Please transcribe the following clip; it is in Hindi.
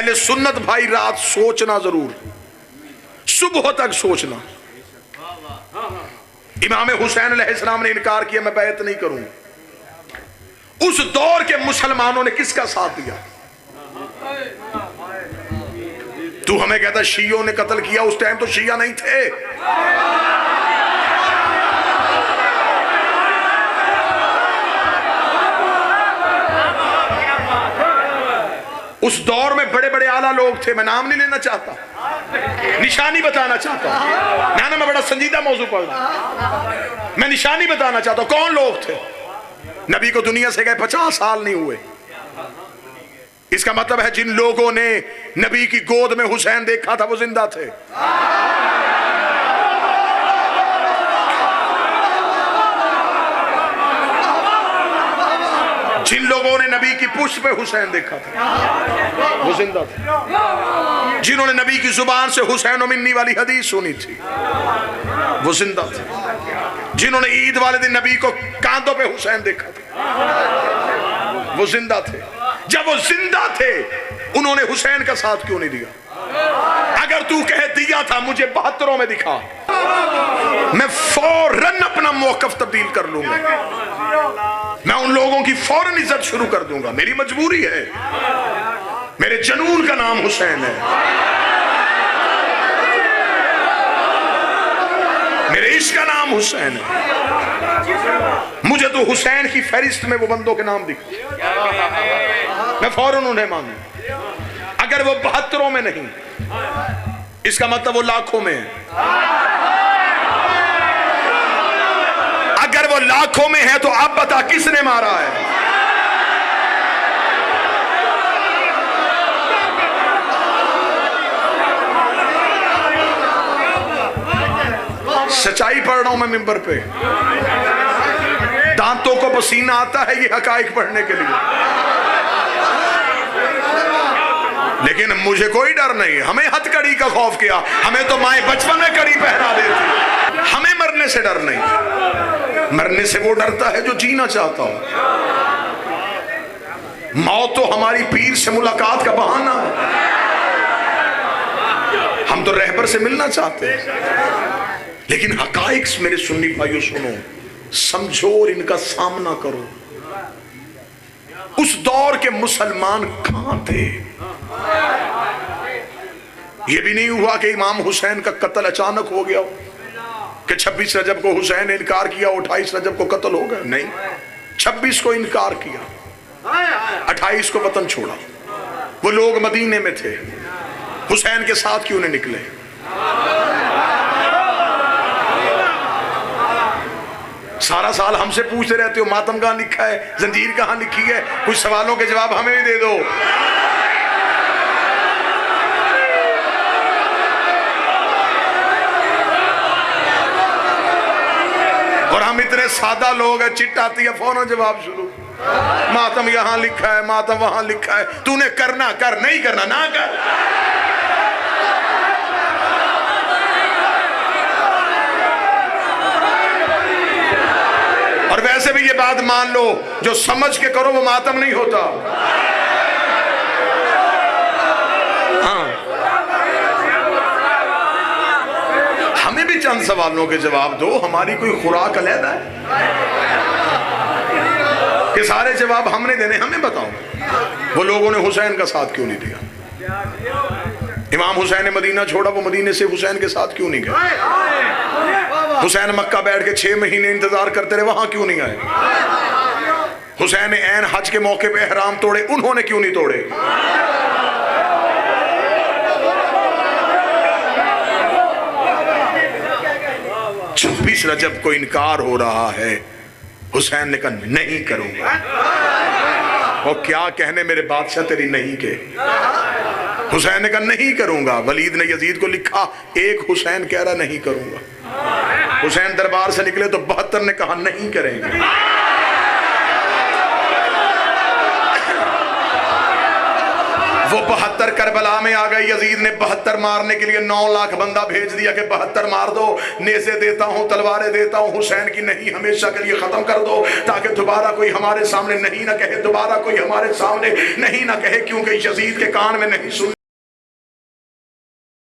अहले सुन्नत भाई रात सोचना जरूर, सुबह तक सोचना। इमाम हुसैन अलैहिस्सलाम ने इनकार किया, मैं बैत नहीं करूंगा। उस दौर के मुसलमानों ने किसका साथ दिया? तू हमें कहता शियों ने कत्ल किया, उस टाइम तो शिया नहीं थे। उस दौर में बड़े बड़े आला लोग थे, मैं नाम नहीं लेना चाहता, निशानी बताना चाहता हूं। मैं बड़ा संजीदा मौजू पढ़ रहा, मैं निशानी बताना चाहता हूं कौन लोग थे। नबी को दुनिया से गए 50 साल नहीं हुए। इसका मतलब है जिन लोगों ने नबी की गोद में हुसैन देखा था वो जिंदा थे। जिन लोगों ने नबी की पुष्ट पे हुसैन देखा था वो जिंदा थे। जिन्होंने नबी की जुबान से हुसैन व मिन्नी वाली हदीस सुनी थी वो जिंदा थे। जिन्होंने ईद वाले दिन नबी को कांधों पे हुसैन देखा था वो जिंदा थे। जब वो जिंदा थे उन्होंने हुसैन का साथ क्यों नहीं दिया? अगर तू कह दिया था मुझे 72 में दिखा, मैं फौरन अपना मौकफ तब्दील कर लूंगा, मैं उन लोगों की फौरन इज्जत शुरू कर दूंगा। मेरी मजबूरी है, मेरे जनून का नाम हुसैन है, मेरे इश्क का नाम हुसैन है। मुझे तो हुसैन की फहरिस्त में वो बंदों के नाम दिखा, मैं फौरन उन्हें मानूं। अगर वो 72 में नहीं, इसका मतलब वो लाखों में है। अगर वो लाखों में है तो अब बता किसने मारा है? सच्चाई पढ़ रहा हूं मैं मिंबर पे, दांतों को पसीना आता है ये हकाइक पढ़ने के लिए, लेकिन मुझे कोई डर नहीं। हमें हथकड़ी का खौफ किया, हमें तो माए बचपन में कड़ी पहना देती। हमें मरने से डर नहीं, मरने से वो डरता है जो जीना चाहता हो। मौत तो हमारी पीर से मुलाकात का बहाना है, हम तो रहबर से मिलना चाहते हैं। लेकिन हकाइक मेरे सुन्नी भाइयों सुनो, समझो और इनका सामना करो। उस दौर के मुसलमान कहां थे? यह भी नहीं हुआ कि इमाम हुसैन का कत्ल अचानक हो गया कि 26 रजब को हुसैन ने इनकार किया, 28 रजब को कत्ल हो गया। नहीं, 26 को इनकार किया, 28 को वतन छोड़ा। वो लोग मदीने में थे, हुसैन के साथ क्यों नहीं निकले? सारा साल हमसे पूछते रहते हो मातम कहां लिखा है, जंजीर कहां लिखी है। कुछ सवालों के जवाब हमें भी दे दो। और हम इतने सादा लोग हैं, चिट आती है फौरन जवाब शुरू। मातम यहां लिखा है, मातम वहां लिखा है, तूने करना कर, नहीं करना ना कर। और वैसे भी ये बात मान लो, जो समझ के करो वो मातम नहीं होता। हाँ, हमें भी चंद सवालों के जवाब दो, हमारी कोई खुराक अलग है कि सारे जवाब हमने देने? हमें बताओ वो लोगों ने हुसैन का साथ क्यों नहीं दिया? इमाम हुसैन ने मदीना छोड़ा, वो मदीने से हुसैन के साथ क्यों नहीं गए? हुसैन मक्का बैठ के 6 महीने इंतजार करते रहे, वहां क्यों नहीं आए? हुसैन ने ऐन हज के मौके पे एहराम तोड़े, उन्होंने क्यों नहीं तोड़े? 26 रजब को इनकार हो रहा है, हुसैन ने कहा नहीं करूंगा। और क्या कहने मेरे बादशाह तेरी नहीं के? हुसैन ने कहा नहीं करूंगा। वलीद ने यजीद को लिखा, एक हुसैन कह रहा नहीं करूंगा। हुसैन दरबार से निकले तो 72 ने कहा नहीं करेंगे। वो 72 करबला में आ गए। यजीद ने 72 मारने के लिए 9 लाख बंदा भेज दिया कि 72 मार दो, नेज़े देता हूँ, तलवारें देता हूँ, हुसैन की नहीं हमेशा के लिए खत्म कर दो, ताकि दोबारा कोई हमारे सामने नहीं ना कहे, दोबारा कोई हमारे सामने नहीं ना कहे, क्योंकि यजीद के कान में नहीं सुन